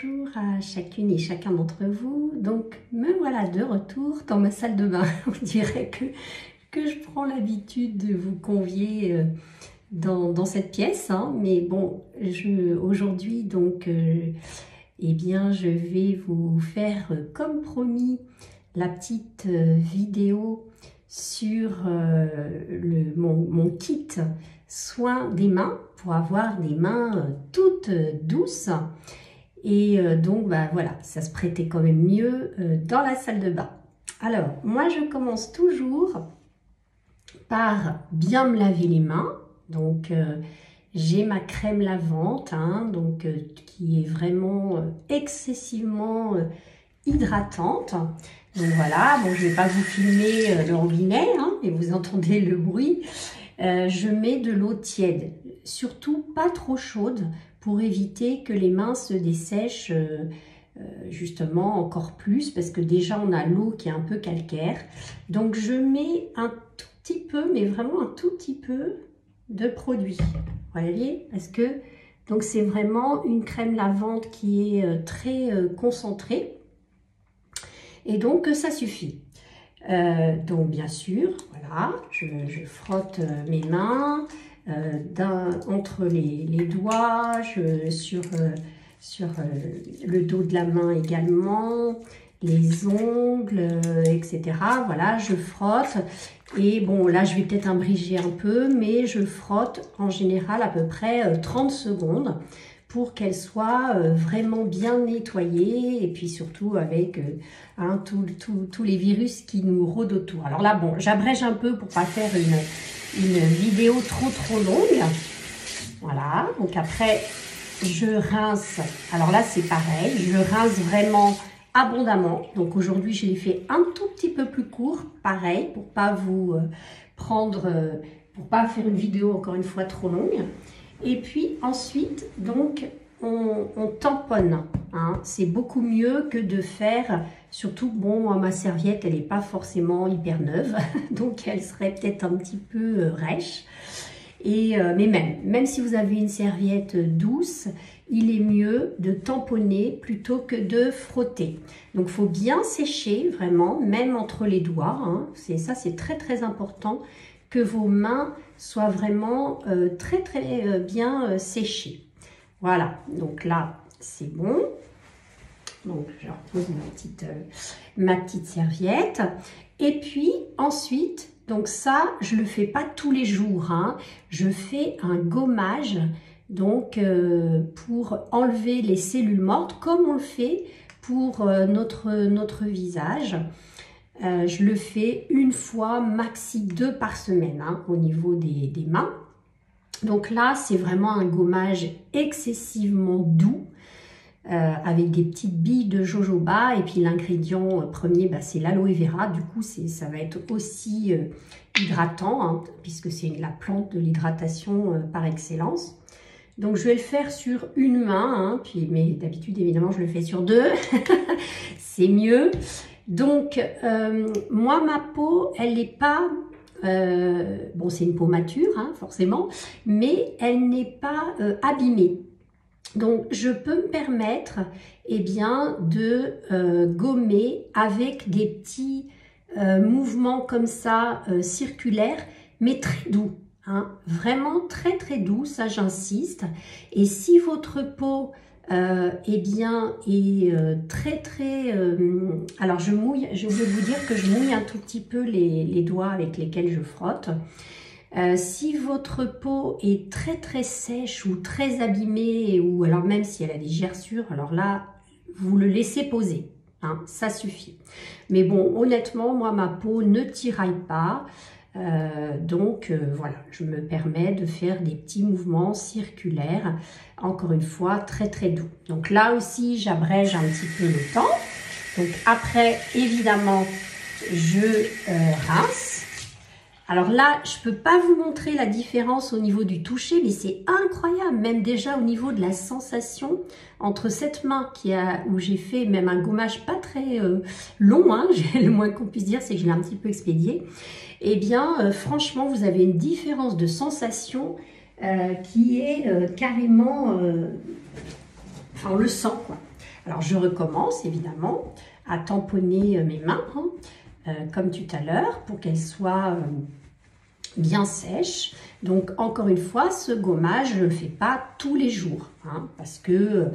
bonjour à chacune et chacun d'entre vous. Donc me voilà de retour dans ma salle de bain. On dirait que je prends l'habitude de vous convier dans cette pièce, hein. Mais bon, aujourd'hui donc eh bien je vais vous faire comme promis la petite vidéo sur mon kit soin des mains pour avoir des mains toutes douces. Et donc bah, voilà, ça se prêtait quand même mieux dans la salle de bain. Alors moi je commence toujours par bien me laver les mains. Donc j'ai ma crème lavante, hein, donc qui est vraiment excessivement hydratante. Donc voilà, bon, je ne vais pas vous filmer le robinet, hein, mais vous entendez le bruit. Je mets de l'eau tiède, surtout pas trop chaude, pour éviter que les mains se dessèchent justement encore plus, parce que déjà on a l'eau qui est un peu calcaire. Donc je mets un tout petit peu, mais vraiment un tout petit peu de produit. Vous voyez, parce que donc c'est vraiment une crème lavante qui est très concentrée. Et donc ça suffit. Donc bien sûr, voilà, je frotte mes mains entre les doigts, sur le dos de la main également, les ongles, etc. Voilà, je frotte. Et bon, là, je vais peut-être imbriger un peu, mais je frotte en général à peu près 30 secondes pour qu'elle soit vraiment bien nettoyée et puis surtout avec tous les virus qui nous rôdent autour. Alors là, bon, j'abrège un peu pour pas faire une vidéo trop longue. Voilà, donc après, je rince. Alors là, c'est pareil, je rince vraiment abondamment. Donc aujourd'hui, je l'ai fait un tout petit peu plus court, pareil, pour pas vous pour pas faire une vidéo encore une fois trop longue. Et puis ensuite, donc, on tamponne, hein. C'est beaucoup mieux que de faire, surtout, bon, moi, ma serviette, elle n'est pas forcément hyper neuve, donc elle serait peut-être un petit peu rêche. Et, mais même si vous avez une serviette douce, il est mieux de tamponner plutôt que de frotter. Donc, il faut bien sécher, vraiment, même entre les doigts, hein. Ça, c'est très important, que vos mains soient vraiment très bien séchées. Voilà, donc là, c'est bon. Donc, je repose ma petite serviette. Et puis, ensuite, donc ça, je ne le fais pas tous les jours, hein. Je fais un gommage, donc pour enlever les cellules mortes, comme on le fait pour notre visage. Je le fais une fois, maxi 2 par semaine, hein, au niveau des mains. Donc là, c'est vraiment un gommage excessivement doux, avec des petites billes de jojoba. Et puis l'ingrédient premier, bah, c'est l'aloe vera. Du coup, ça va être aussi hydratant, hein, puisque c'est la plante de l'hydratation par excellence. Donc je vais le faire sur une main, hein, mais d'habitude, évidemment, je le fais sur 2. C'est mieux. Donc, moi, ma peau, elle n'est pas... bon, c'est une peau mature, hein, forcément, mais elle n'est pas abîmée. Donc, je peux me permettre, eh bien, de gommer avec des petits mouvements comme ça, circulaires, mais très doux, hein, vraiment très doux, ça j'insiste. Et si votre peau... eh bien, et alors je mouille, j'ai oublié de vous dire que je mouille un tout petit peu les doigts avec lesquels je frotte. Si votre peau est très sèche ou très abîmée, ou alors même si elle a des gerçures, alors là, vous le laissez poser, hein, ça suffit. Mais bon, honnêtement, moi, ma peau ne tiraille pas. Donc voilà, je me permets de faire des petits mouvements circulaires, encore une fois très doux. Donc là aussi, j'abrège un petit peu le temps. Donc après, évidemment, je rince. Alors là, je peux pas vous montrer la différence au niveau du toucher, mais c'est incroyable, même déjà au niveau de la sensation entre cette main où j'ai fait même un gommage pas très long, hein, le moins qu'on puisse dire, c'est que je l'ai un petit peu expédié. Eh bien, franchement, vous avez une différence de sensation qui est carrément... enfin, on le sent, quoi. Alors je recommence évidemment à tamponner mes mains, comme tout à l'heure, pour qu'elles soient bien sèches. Donc encore une fois, ce gommage, je ne le fais pas tous les jours, parce que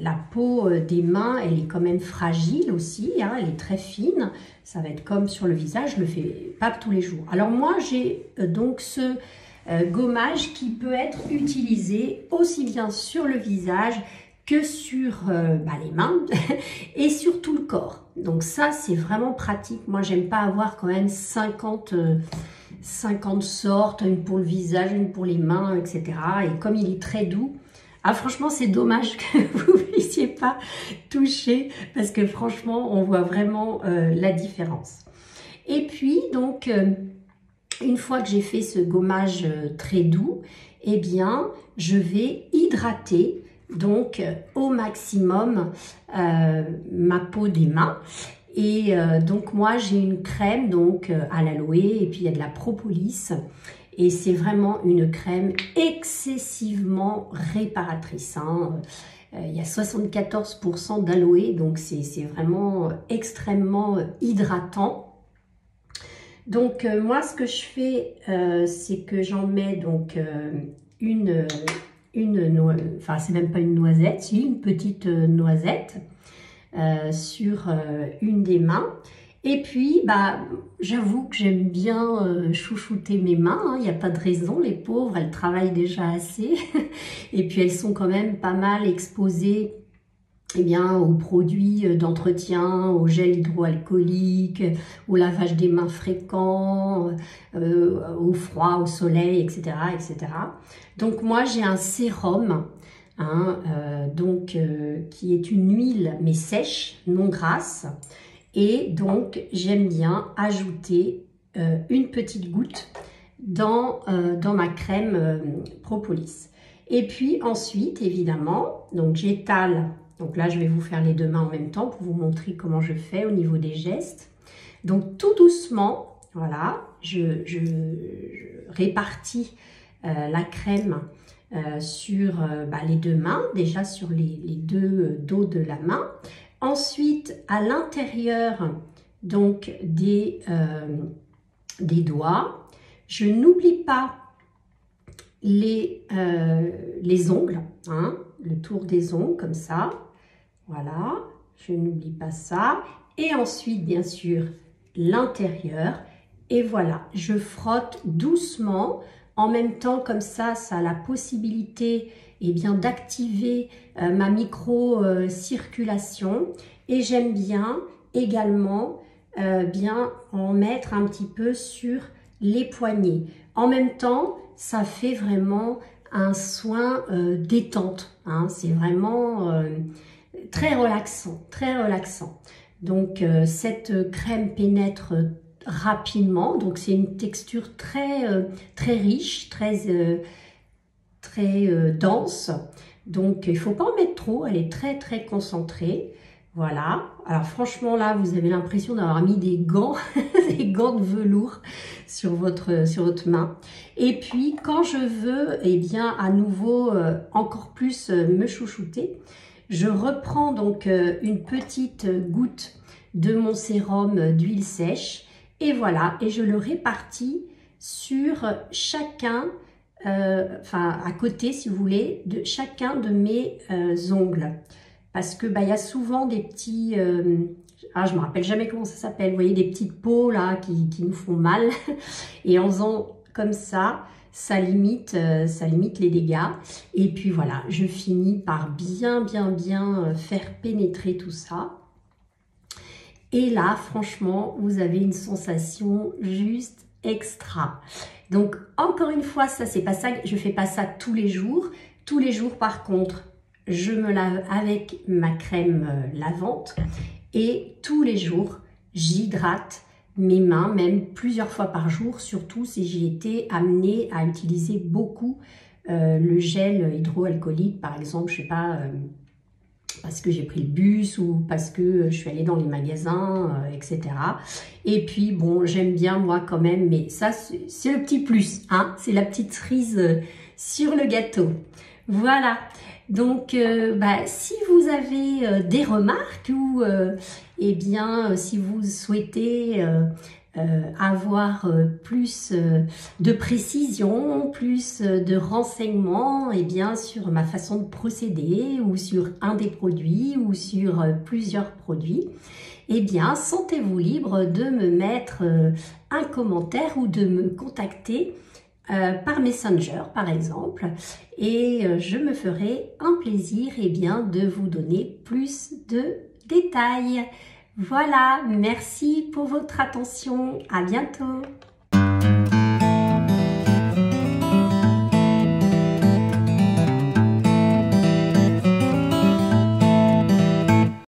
la peau des mains, elle est quand même fragile aussi, elle est très fine. Ça va être comme sur le visage, je ne le fais pas tous les jours. Alors moi, j'ai donc ce gommage qui peut être utilisé aussi bien sur le visage que sur les mains et sur tout le corps. Donc ça, c'est vraiment pratique. Moi, j'aime pas avoir quand même 50 sortes, une pour le visage, une pour les mains, etc. Et comme il est très doux, franchement, c'est dommage que vous ne puissiez pas toucher parce que franchement, on voit vraiment la différence. Et puis, donc, une fois que j'ai fait ce gommage très doux, eh bien, je vais hydrater donc au maximum ma peau des mains. Et donc moi j'ai une crème donc à l'aloe et puis il y a de la propolis et c'est vraiment une crème excessivement réparatrice. Il y a 74% d'aloe, donc c'est vraiment extrêmement hydratant. Donc moi ce que je fais c'est que j'en mets donc enfin c'est même pas une noisette, c'est une petite noisette sur une des mains. Et puis j'avoue que j'aime bien chouchouter mes mains, il n'y a pas de raison, les pauvres elles travaillent déjà assez et puis elles sont quand même pas mal exposées aux produits d'entretien, au gel hydroalcoolique, au lavage des mains fréquent, au froid, au soleil, etc., etc. Donc moi j'ai un sérum qui est une huile mais sèche, non grasse, et donc j'aime bien ajouter une petite goutte dans ma crème propolis. Et puis ensuite évidemment, donc j'étale. Donc là, je vais vous faire les deux mains en même temps pour vous montrer comment je fais au niveau des gestes. Donc tout doucement, voilà, je répartis la crème sur les deux mains, déjà sur les deux dos de la main. Ensuite, à l'intérieur donc des doigts, je n'oublie pas les ongles, le tour des ongles comme ça. Voilà, je n'oublie pas ça. Et ensuite, bien sûr, l'intérieur. Et voilà, je frotte doucement. En même temps, comme ça a la possibilité d'activer ma micro-circulation. Et j'aime bien également bien en mettre un petit peu sur les poignets. En même temps, ça fait vraiment un soin détente. C'est vraiment très relaxant, très relaxant. Donc cette crème pénètre rapidement, donc c'est une texture très riche, très dense. Donc il ne faut pas en mettre trop, elle est très très concentrée. Voilà, alors franchement là vous avez l'impression d'avoir mis des gants, des gants de velours sur votre main. Et puis quand je veux à nouveau encore plus me chouchouter, je reprends donc une petite goutte de mon sérum d'huile sèche et voilà, et je le répartis sur chacun, à côté si vous voulez, de chacun de mes ongles. Parce que y a souvent des petits, je me rappelle jamais comment ça s'appelle, vous voyez des petites peaux là qui nous font mal. Et en faisant comme ça limite les dégâts. Et puis voilà, je finis par bien faire pénétrer tout ça. Et là, franchement, vous avez une sensation juste extra. Donc, encore une fois, ça, c'est pas ça, je fais pas ça tous les jours. Tous les jours, par contre, je me lave avec ma crème lavante. Et tous les jours, j'hydrate mes mains, même plusieurs fois par jour, surtout si j'ai été amenée à utiliser beaucoup le gel hydroalcoolique, par exemple, je sais pas, parce que j'ai pris le bus ou parce que je suis allée dans les magasins, etc. Et puis, bon, j'aime bien moi quand même, mais ça, c'est le petit plus, c'est la petite cerise sur le gâteau. Voilà. Donc, si vous avez des remarques ou eh bien, si vous souhaitez avoir plus de précision, plus de renseignements eh bien, sur ma façon de procéder ou sur un des produits ou sur plusieurs produits, eh bien, sentez-vous libre de me mettre un commentaire ou de me contacter par Messenger par exemple, et je me ferai un plaisir eh bien, de vous donner plus de détails. Voilà, merci pour votre attention, à bientôt.